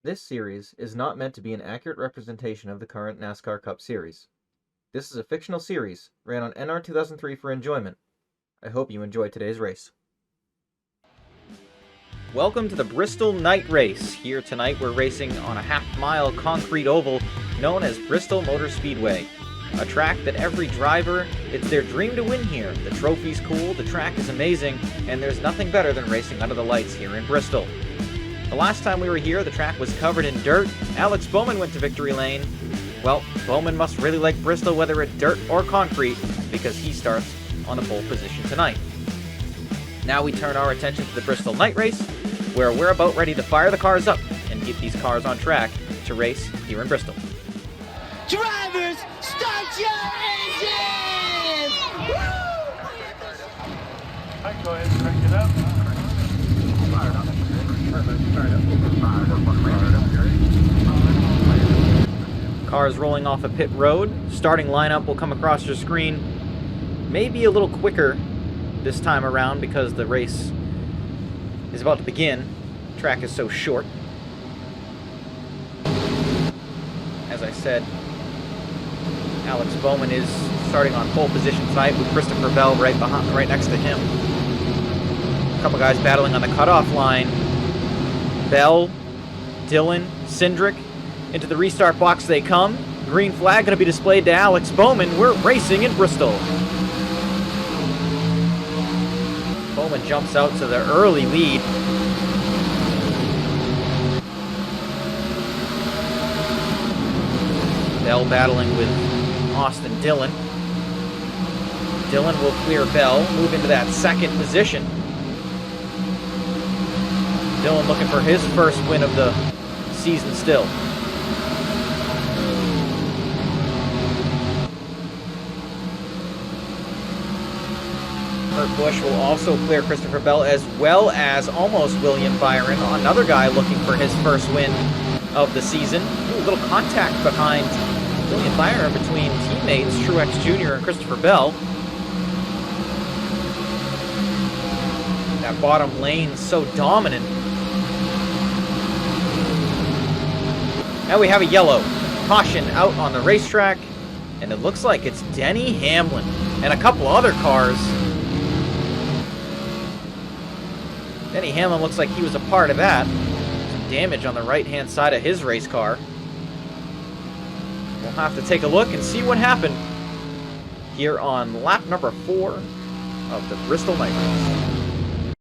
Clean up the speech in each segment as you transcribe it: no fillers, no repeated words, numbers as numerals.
This series is not meant to be an accurate representation of the current NASCAR Cup Series. This is a fictional series, ran on NR2003 for enjoyment. I hope you enjoy today's race. Welcome to the Bristol Night Race. Here tonight we're racing on a half-mile concrete oval known as Bristol Motor Speedway. A track that every driver, it's their dream to win here. The trophy's cool, the track is amazing, and there's nothing better than racing under the lights here in Bristol. The last time we were here, the track was covered in dirt. Alex Bowman went to victory lane. Well, Bowman must really like Bristol, whether it's dirt or concrete, because he starts on the pole position tonight. Now we turn our attention to the Bristol Night Race, where we're about ready to fire the cars up and get these cars on track to race here in Bristol. Drivers, start your engines! Woo! Alright, go ahead and crank it up. Cars rolling off a pit road. Starting lineup will come across your screen. Maybe a little quicker this time around because the race is about to begin. The track is so short. As I said, Alex Bowman is starting on pole position tonight with Christopher Bell right next to him. A couple guys battling on the cutoff line. Bell, Dillon, Cindric. Into the restart box they come. Green flag going to be displayed to Alex Bowman. We're racing in Bristol. Bowman jumps out to the early lead. Bell battling with Austin Dillon. Dillon will clear Bell, move into that second position. Dillon looking for his first win of the season still. Kurt Busch will also clear Christopher Bell, as well as almost William Byron, another guy looking for his first win of the season. Ooh, a little contact behind William Byron between teammates Truex Jr. and Christopher Bell. That bottom lane so dominant. Now we have a yellow. Caution out on the racetrack, and it looks like it's Denny Hamlin and a couple other cars. Denny Hamlin looks like he was a part of that. Some damage on the right-hand side of his race car. We'll have to take a look and see what happened here on lap number 4 of the Bristol Night Race.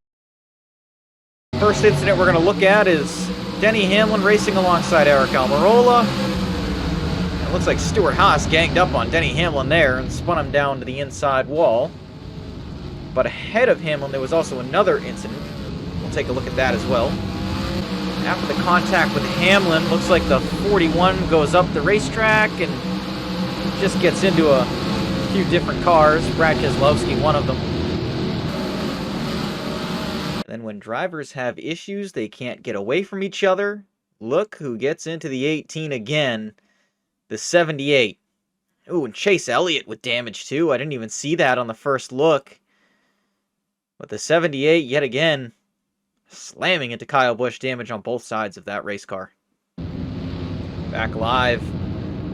First incident we're going to look at is Denny Hamlin racing alongside Eric Almirola. It looks like Stuart Haas ganged up on Denny Hamlin there and spun him down to the inside wall. But ahead of Hamlin, there was also another incident. We'll take a look at that as well. After the contact with Hamlin, looks like the 41 goes up the racetrack and just gets into a few different cars. Brad Keselowski, one of them. And then when drivers have issues, they can't get away from each other. Look who gets into the 18 again. The 78. Ooh, and Chase Elliott with damage too. I didn't even see that on the first look. But the 78, yet again, slamming into Kyle Busch, damage on both sides of that race car. Back live,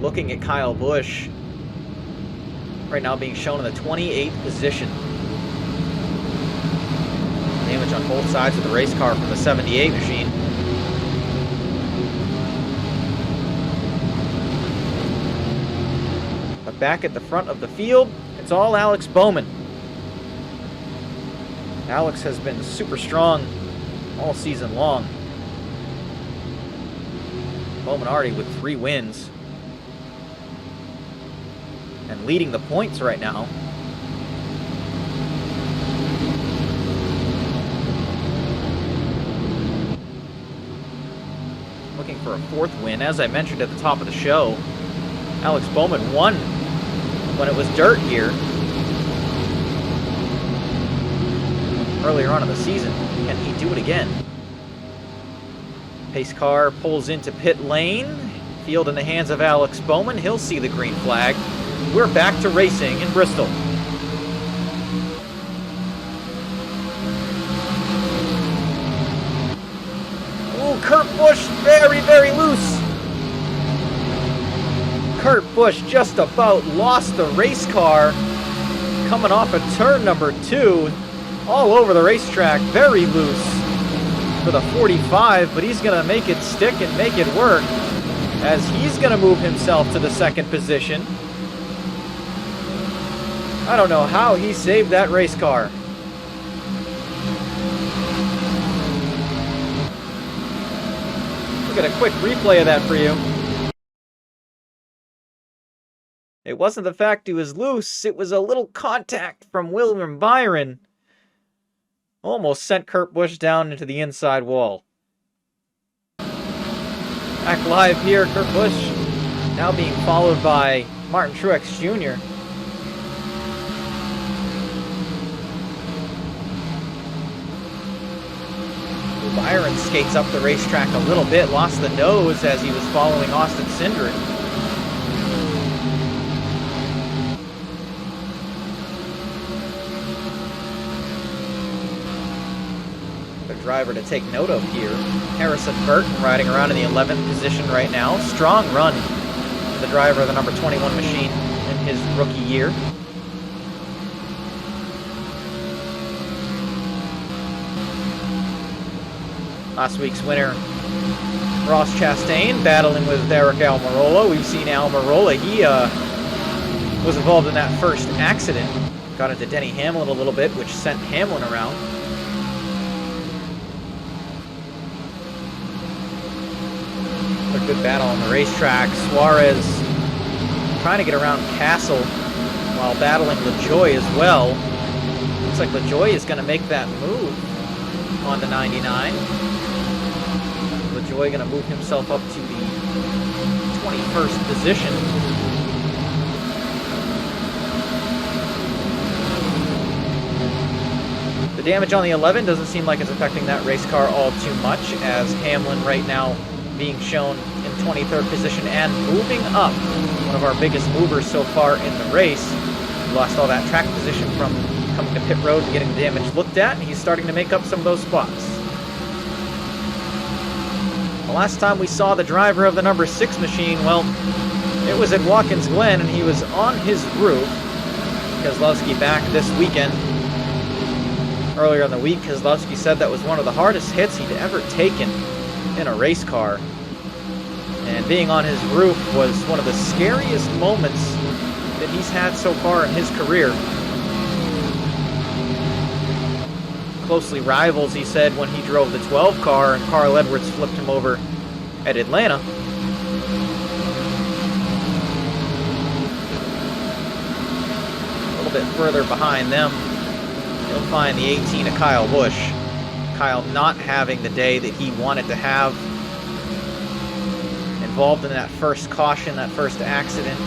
looking at Kyle Busch. Right now being shown in the 28th position. Damage on both sides of the race car from the 78 machine. But back at the front of the field, it's all Alex Bowman. Alex has been super strong all season long. Bowman already with 3 wins. And leading the points right now. Looking for a 4th win. As I mentioned at the top of the show, Alex Bowman won when it was dirt here earlier on in the season. Can he do it again? Pace car pulls into pit lane. Field in the hands of Alex Bowman. He'll see the green flag. We're back to racing in Bristol. Kurt Busch very, very loose. Kurt Busch just about lost the race car coming off of turn number 2. All over the racetrack, very loose for the 45, but he's going to make it stick and make it work as he's going to move himself to the second position. I don't know how he saved that race car. We'll get a quick replay of that for you. It wasn't the fact he was loose, it was a little contact from William Byron. Almost sent Kurt Busch down into the inside wall. Back live here, Kurt Busch now being followed by Martin Truex Jr. Byron skates up the racetrack a little bit, lost the nose as he was following Austin Cindric. Driver to take note of here. Harrison Burton riding around in the 11th position right now. Strong run for the driver of the number 21 machine in his rookie year. Last week's winner, Ross Chastain, battling with Eric Almirola. We've seen Almirola. He was involved in that first accident. Got into Denny Hamlin a little bit, which sent Hamlin around. A good battle on the racetrack. Suarez trying to get around Castle while battling LaJoie as well. Looks like LaJoie is going to make that move on the 99. LaJoie going to move himself up to the 21st position. The damage on the 11 doesn't seem like it's affecting that race car all too much, as Hamlin right now being shown in 23rd position and moving up. One of our biggest movers so far in the race. He lost all that track position from coming to pit road and getting the damage looked at, and he's starting to make up some of those spots. The last time we saw the driver of the number 6 machine, well, it was at Watkins Glen, and he was on his roof. Keselowski back this weekend. Earlier in the week, Keselowski said that was one of the hardest hits he'd ever taken in a race car. And being on his roof was one of the scariest moments that he's had so far in his career. Closely rivals, he said, when he drove the 12 car and Carl Edwards flipped him over at Atlanta. A little bit further behind them, you'll find the 18 of Kyle Busch. Kyle not having the day that he wanted to have. Involved in that first caution, that first accident.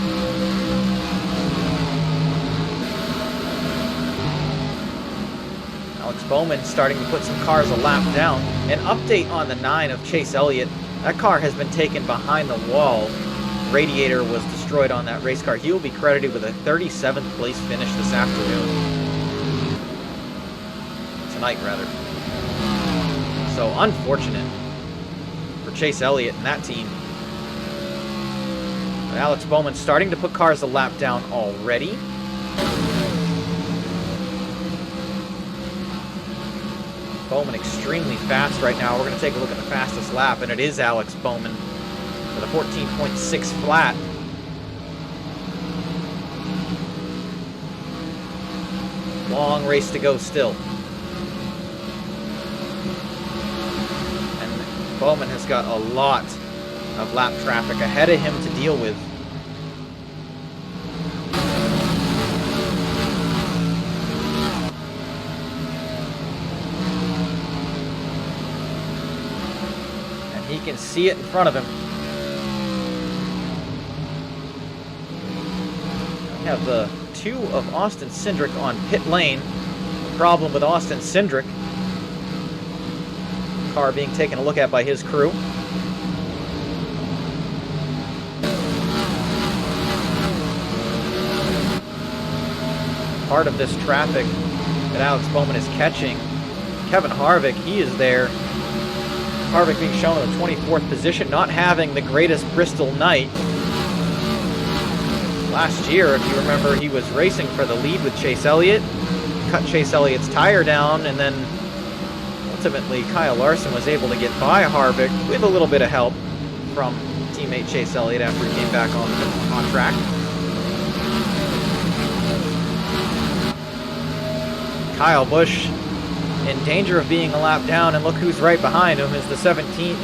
Alex Bowman starting to put some cars a lap down. An update on the 9 of Chase Elliott. That car has been taken behind the wall. Radiator was destroyed on that race car. He will be credited with a 37th place finish this afternoon. Tonight, rather. So unfortunate for Chase Elliott and that team. But Alex Bowman starting to put cars a lap down already. Bowman extremely fast right now. We're going to take a look at the fastest lap, and it is Alex Bowman with a 14.6 flat. Long race to go still. Bowman has got a lot of lap traffic ahead of him to deal with. And he can see it in front of him. We have the 2 of Austin Cindric on pit lane. Problem with Austin Cindric. Car being taken a look at by his crew. Part of this traffic that Alex Bowman is catching, Kevin Harvick, he is there Harvick being shown in the 24th position, not having the greatest Bristol night. Last year, if you remember, he was racing for the lead with Chase Elliott, cut Chase Elliott's tire down, and then ultimately Kyle Larson was able to get by Harvick with a little bit of help from teammate Chase Elliott after he came back on track. Kyle Busch in danger of being a lap down, and look who's right behind him is the 78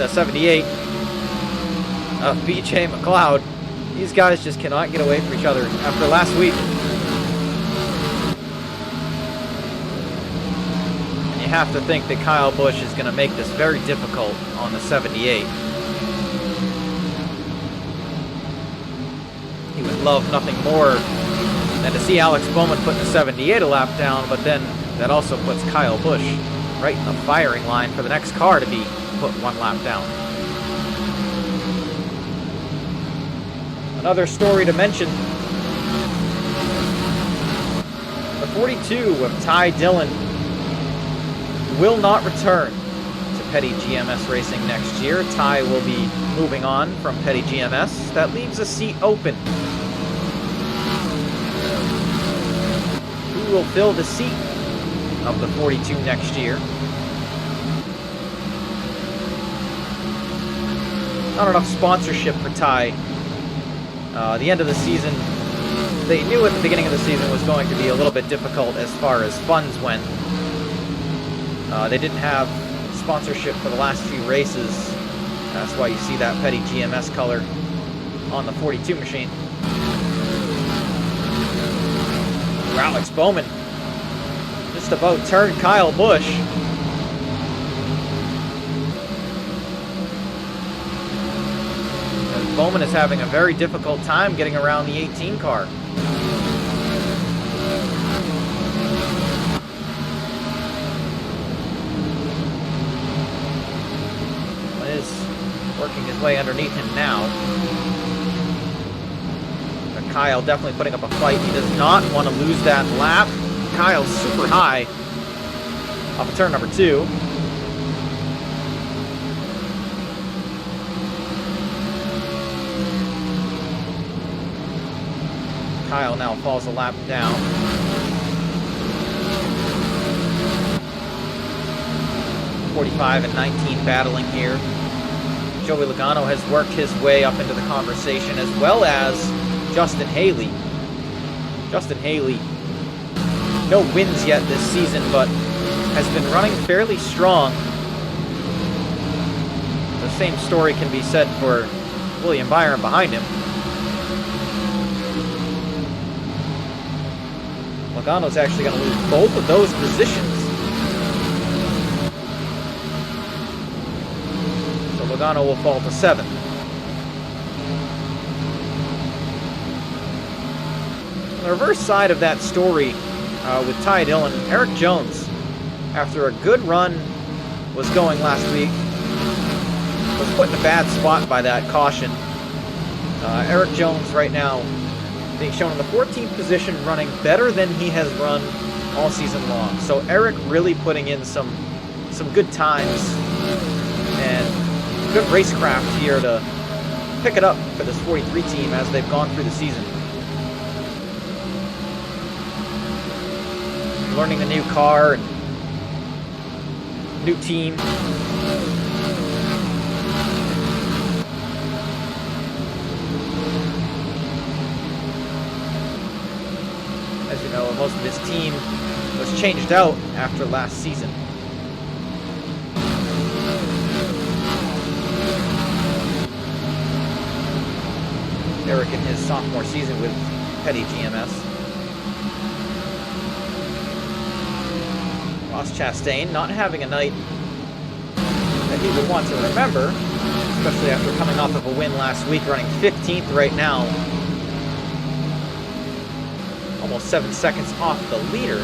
of BJ McLeod. These guys just cannot get away from each other after last week. And you have to think that Kyle Busch is going to make this very difficult on the 78. He would love nothing more than to see Alex Bowman put the 78 a lap down, but then that also puts Kyle Busch right in the firing line for the next car to be put one lap down. Another story to mention, the 42 of Ty Dillon will not return to Petty GMS Racing next year. Ty will be moving on from Petty GMS. That leaves a seat open. Who will fill the seat of the 42 next year? Not enough sponsorship for Ty. The end of the season, they knew at the beginning of the season was going to be a little bit difficult as far as funds went. They didn't have sponsorship for the last few races. That's why you see that Petty GMS color on the 42 machine. Alex Bowman just about turned Kyle Busch. And Bowman is having a very difficult time getting around the 18 car. Bowman is working his way underneath him now. But Kyle definitely putting up a fight. He does not want to lose that lap. Kyle's super high off of turn number 2. Kyle now falls a lap down. .45 and 19 battling here. Joey Logano has worked his way up into the conversation, as well as Justin Haley. Justin Haley, no wins yet this season, but has been running fairly strong. The same story can be said for William Byron behind him. Logano's actually going to lose both of those positions. So Logano will fall to 7th. On the reverse side of that story, with Ty Dillon, Eric Jones, after a good run was going last week, was put in a bad spot by that caution. Eric Jones right now being shown in the 14th position, running better than he has run all season long. So Eric really putting in some good times and good racecraft here to pick it up for this 43 team as they've gone through the season. Learning the new car and new team. As you know, most of his team was changed out after last season. Eric in his sophomore season with Petty GMS. Ross Chastain not having a night that he would want to remember, especially after coming off of a win last week, running 15th right now. Almost 7 seconds off the leader.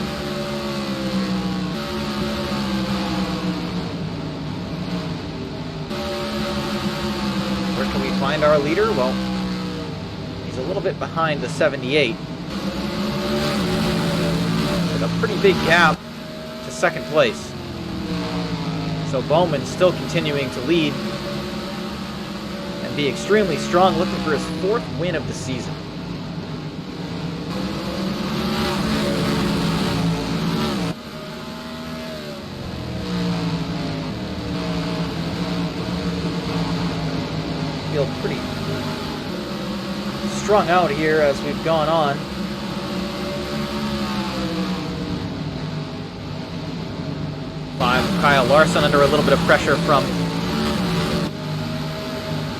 Where can we find our leader? Well, he's a little bit behind the 78. With a pretty big gap to second place. So Bowman still continuing to lead and be extremely strong, looking for his 4th win of the season. Feel pretty strung out here as we've gone on. Kyle Larson under a little bit of pressure from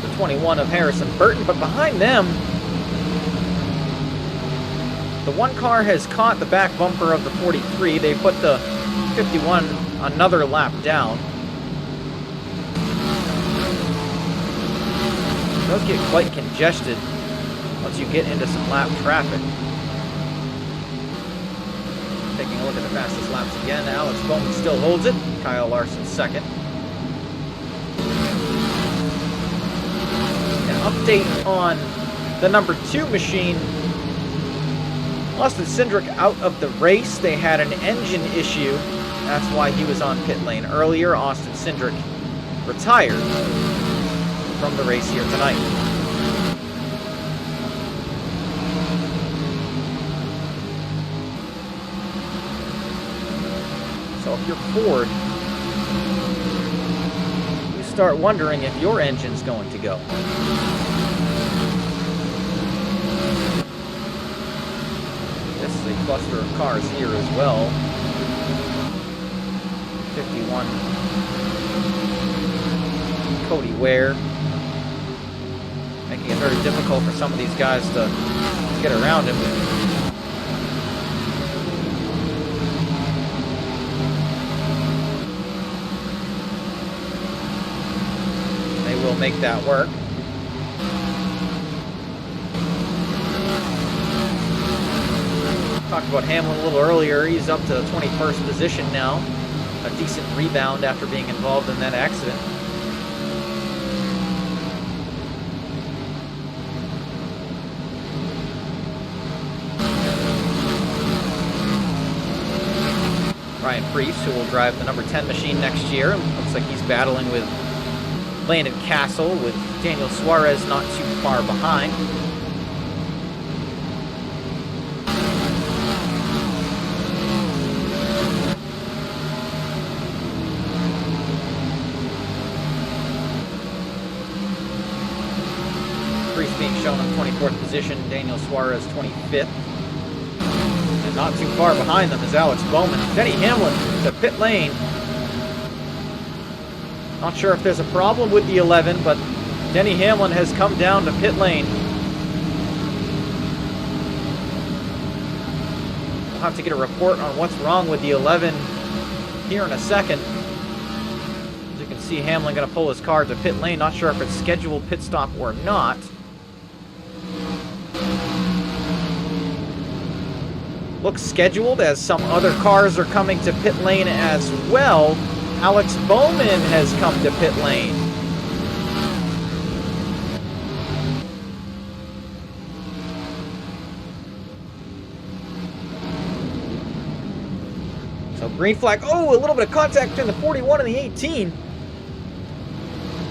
the 21 of Harrison Burton, but behind them, the one car has caught the back bumper of the 43. They put the 51 another lap down. It does get quite congested once you get into some lap traffic. Taking a look at the fastest laps again. Alex Bowman still holds it. Kyle Larson second. An update on the number 2 machine. Austin Cindric out of the race. They had an engine issue. That's why he was on pit lane earlier. Austin Cindric retired from the race here tonight. So if you're Ford, you start wondering if your engine's going to go. This is a cluster of cars here as well. 51. Cody Ware. Making it very difficult for some of these guys to get around him. Will make that work. Talked about Hamlin a little earlier. He's up to 21st position now. A decent rebound after being involved in that accident. Ryan Preece, who will drive the number 10 machine next year. Looks like he's battling with Landon Castle, with Daniel Suarez not too far behind. Preece being shown in 24th position, Daniel Suarez 25th. And not too far behind them is Alex Bowman. Denny Hamlin to pit lane. Not sure if there's a problem with the 11, but Denny Hamlin has come down to pit lane. We'll have to get a report on what's wrong with the 11 here in a second. As you can see, Hamlin going to pull his car to pit lane. Not sure if it's scheduled pit stop or not. Looks scheduled, as some other cars are coming to pit lane as well. Alex Bowman has come to pit lane. So green flag. Oh, a little bit of contact between the 41 and the 18.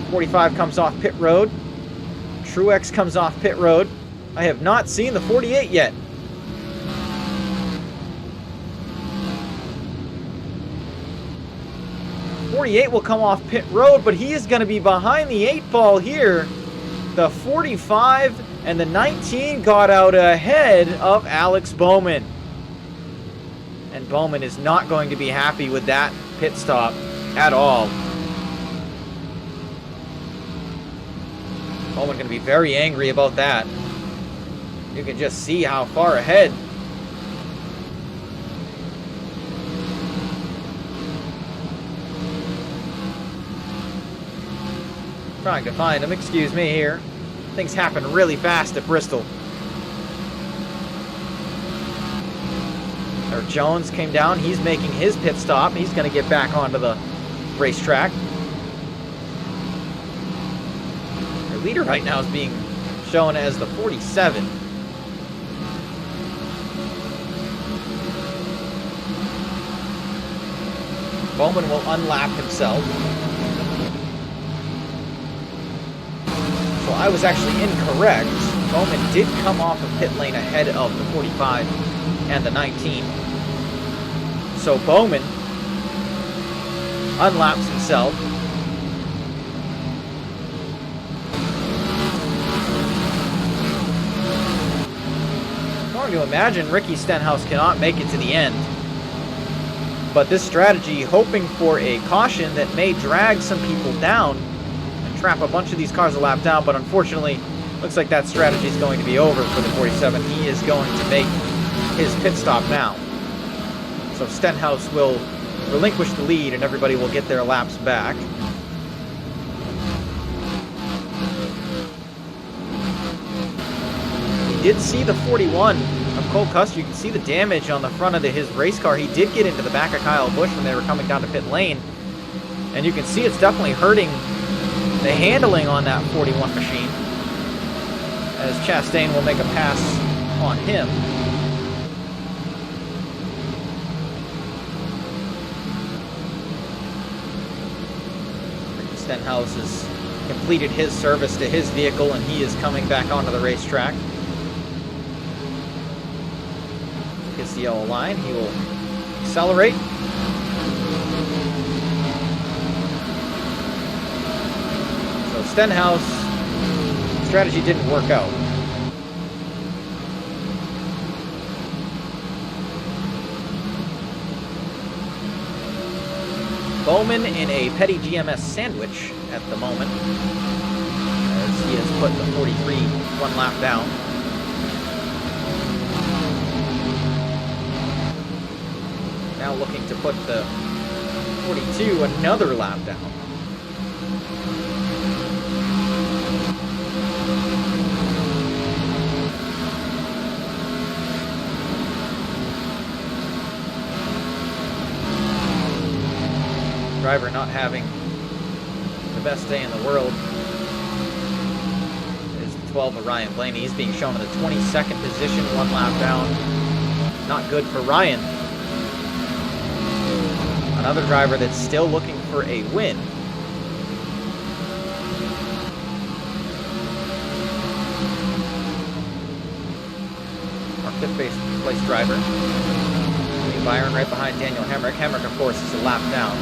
45 comes off pit road. Truex comes off pit road. I have not seen the 48 yet. 48 will come off pit road, but he is going to be behind the 8 ball here. The 45 and the 19 got out ahead of Alex Bowman. And Bowman is not going to be happy with that pit stop at all. Bowman going to be very angry about that. You can just see how far ahead. Trying to find him, excuse me here. Things happen really fast at Bristol. There, Jones came down, he's making his pit stop. He's going to get back onto the racetrack. Their leader right now is being shown as the 47. Bowman will unlap himself. So I was actually incorrect. Bowman did come off of pit lane ahead of the 45 and the 19. So Bowman unlaps himself. Hard to imagine Ricky Stenhouse cannot make it to the end. But this strategy, hoping for a caution that may drag some people down and trap a bunch of these cars a lap down, but unfortunately, looks like that strategy is going to be over for the 47. He is going to make his pit stop now. So Stenhouse will relinquish the lead and everybody will get their laps back. He did see the 41 of Cole Custer. You can see the damage on the front of his race car. He did get into the back of Kyle Busch when they were coming down to pit lane. And you can see it's definitely hurting the handling on that 41 machine, as Chastain will make a pass on him. Ricky Stenhouse has completed his service to his vehicle and he is coming back onto the racetrack. Hits the yellow line, he will accelerate. So Stenhouse, strategy didn't work out. Bowman in a petty GMS sandwich at the moment, as he has put the 43 one lap down. Now looking to put the 42 another lap down. Driver not having the best day in the world is the 12 of Ryan Blaney. He's being shown in the 22nd position, one lap down. Not good for Ryan. Another driver that's still looking for a win. Our fifth place driver. Byron right behind Daniel Hemrick. Hemrick, of course, is a lap down.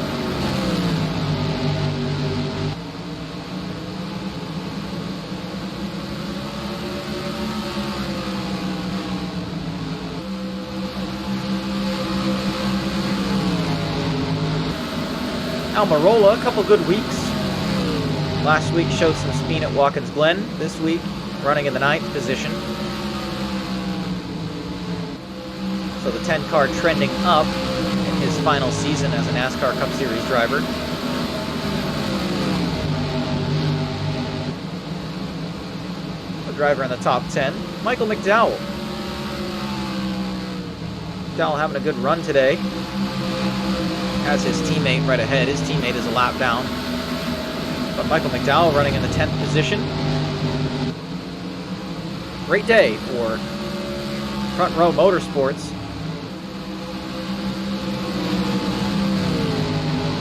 Almirola, a couple good weeks. Last week showed some speed at Watkins Glen. This week, running in the 9th position. So the 10 car trending up in his final season as a NASCAR Cup Series driver. The driver in the top 10, Michael McDowell. McDowell having a good run today. Has his teammate right ahead. His teammate is a lap down. But Michael McDowell running in the 10th position. Great day for Front Row Motorsports.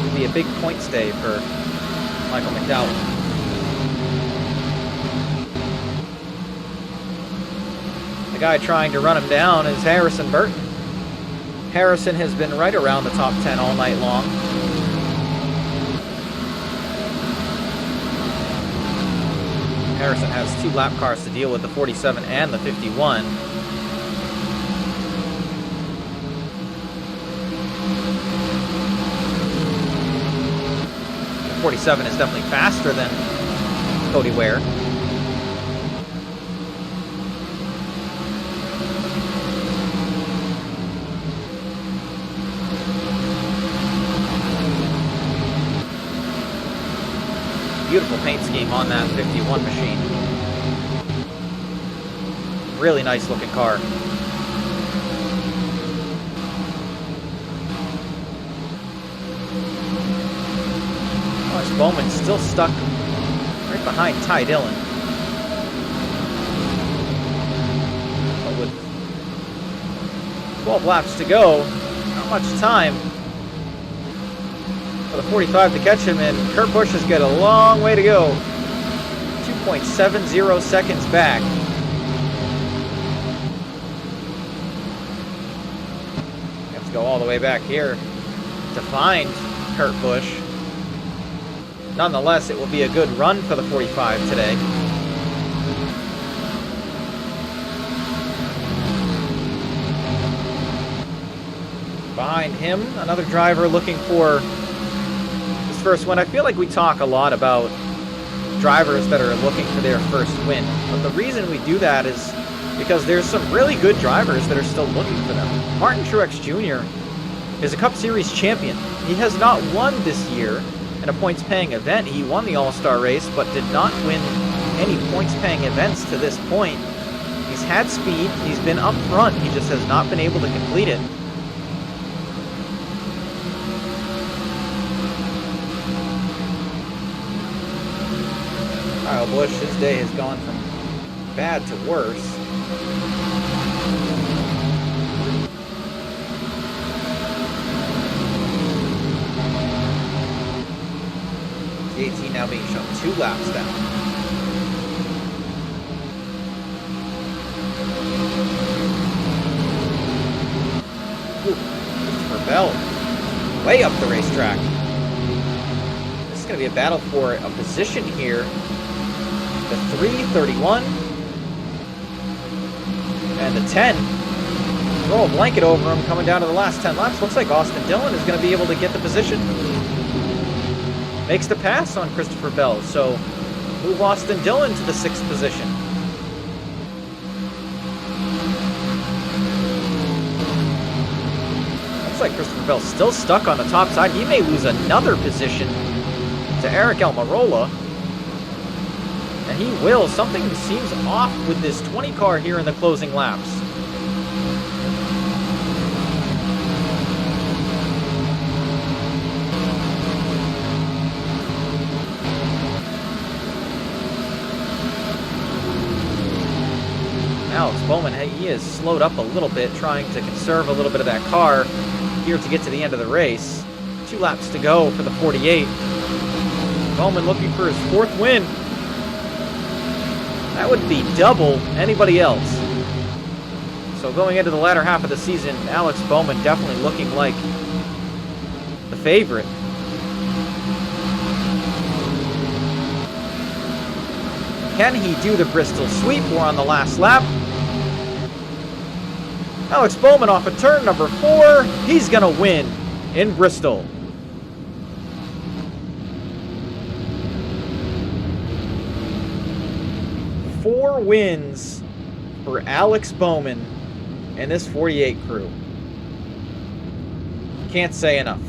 It'll be a big points day for Michael McDowell. The guy trying to run him down is Harrison Burton. Harrison has been right around the top 10 all night long. Harrison has 2 lap cars to deal with, the 47 and the 51. The 47 is definitely faster than Cody Ware. Beautiful paint scheme on that 51 machine. Really nice looking car. Bowman still stuck right behind Ty Dillon. But with 12 laps to go, not much time. for the 45 to catch him, and Kurt Busch has got a long way to go. 2.70 seconds back. Have to go all the way back here to find Kurt Busch. Nonetheless, it will be a good run for the 45 today. Behind him, another driver looking for his first win. I feel like we talk a lot about drivers that are looking for their first win, but the reason we do that is because there's some really good drivers that are still looking for them. Martin Truex Jr. is a Cup Series champion. He has not won this year in a points-paying event. He won the All-Star race, but did not win any points-paying events to this point. He's had speed, he's been up front, he just has not been able to complete it. Kyle Busch, his day has gone from bad to worse. The 18 now being shown 2 laps down. Ooh, Christopher Bell, way up the racetrack. This is going to be a battle for a position here. The 3:31 and the 10. Throw a blanket over him coming down to the last 10 laps. Looks like Austin Dillon is going to be able to get the position. Makes the pass on Christopher Bell, so move Austin Dillon to the 6th position. Looks like Christopher Bell's still stuck on the top side. He may lose another position to Eric Almirola. And he will. Something seems off with this 20 car here in the closing laps. Alex Bowman, he is slowed up a little bit, trying to conserve a little bit of that car here to get to the end of the race. 2 laps to go for the 48. Bowman looking for his 4th win. That would be double anybody else. So going into the latter half of the season, Alex Bowman definitely looking like the favorite. Can he do the Bristol sweep? We're on the last lap. Alex Bowman off of turn number 4. He's going to win in Bristol. Four wins for Alex Bowman and this 48 crew. Can't say enough.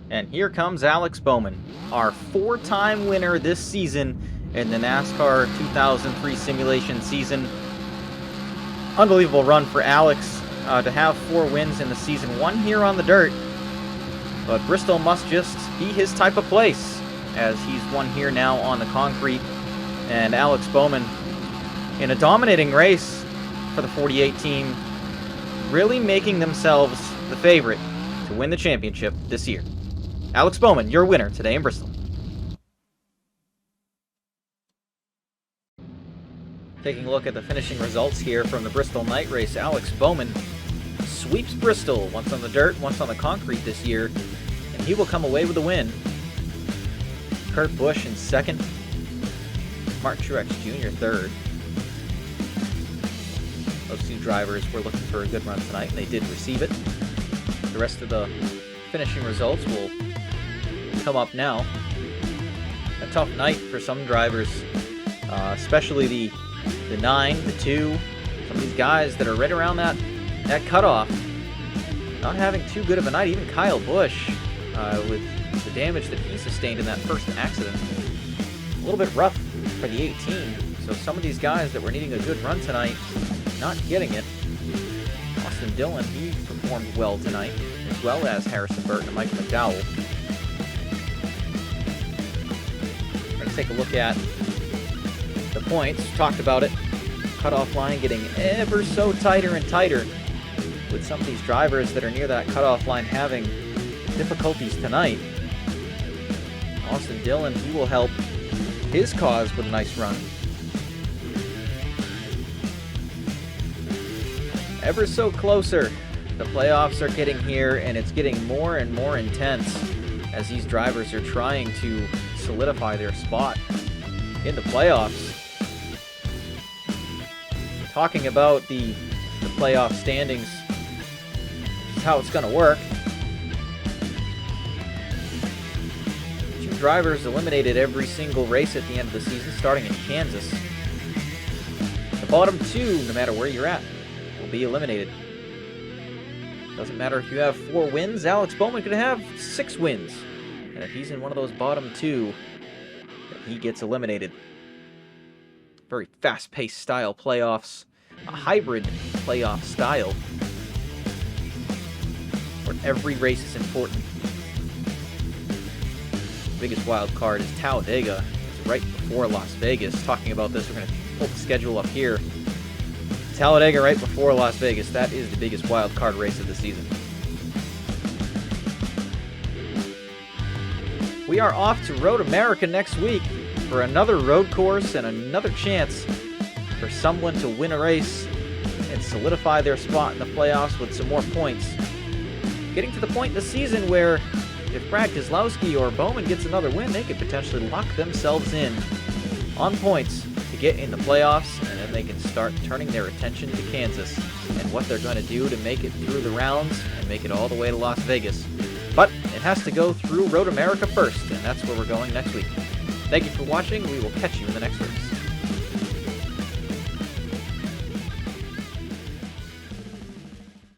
And here comes Alex Bowman, our 4-time winner this season in the NASCAR 2003 simulation season. Unbelievable run for Alex to have 4 wins in the season, 1 here on the dirt. But Bristol must just be his type of place, as he's won here now on the concrete. And Alex Bowman, in a dominating race for the 48 team, really making themselves the favorite to win the championship this year. Alex Bowman, your winner today in Bristol. Taking a look at the finishing results here from the Bristol night race, Alex Bowman sweeps Bristol, once on the dirt, once on the concrete this year, and he will come away with the win. Kurt Busch in 2nd, Martin Truex Jr. 3rd. Those 2 drivers were looking for a good run tonight, and they did receive it. The rest of the finishing results will come up now. A tough night for some drivers, especially the 9, the 2, some of these guys that are right around that cutoff. Not having too good of a night. Even Kyle Busch, with the damage that he sustained in that first accident. A little bit rough for the 18. So some of these guys that were needing a good run tonight, not getting it. Austin Dillon, he performed well tonight, as well as Harrison Burton and Mike McDowell. Let's take a look at the points. Talked about it. Cutoff line getting ever so tighter and tighter, with some of these drivers that are near that cutoff line having difficulties tonight. Austin Dillon, he will help his cause with a nice run. Ever so closer. The playoffs are getting here, and it's getting more and more intense as these drivers are trying to solidify their spot in the playoffs. Talking about the playoff standings, this is how it's going to work. 2 drivers eliminated every single race at the end of the season, starting in Kansas. The bottom 2, no matter where you're at, will be eliminated. Doesn't matter if you have 4 wins, Alex Bowman could have 6 wins. And if he's in one of those bottom 2, he gets eliminated. Very fast-paced style playoffs. A hybrid playoff style. Where every race is important. The biggest wild card is Talladega. It's right before Las Vegas. Talking about this, we're going to pull the schedule up here. Talladega right before Las Vegas. That is the biggest wild card race of the season. We are off to Road America next week for another road course and another chance for someone to win a race and solidify their spot in the playoffs with some more points. Getting to the point in the season where if Brad Keselowski or Bowman gets another win, they could potentially lock themselves in on points to get in the playoffs, and then they can start turning their attention to Kansas and what they're going to do to make it through the rounds and make it all the way to Las Vegas. But it has to go through Road America first, and that's where we're going next week. Thank you for watching. We will catch you in the next race.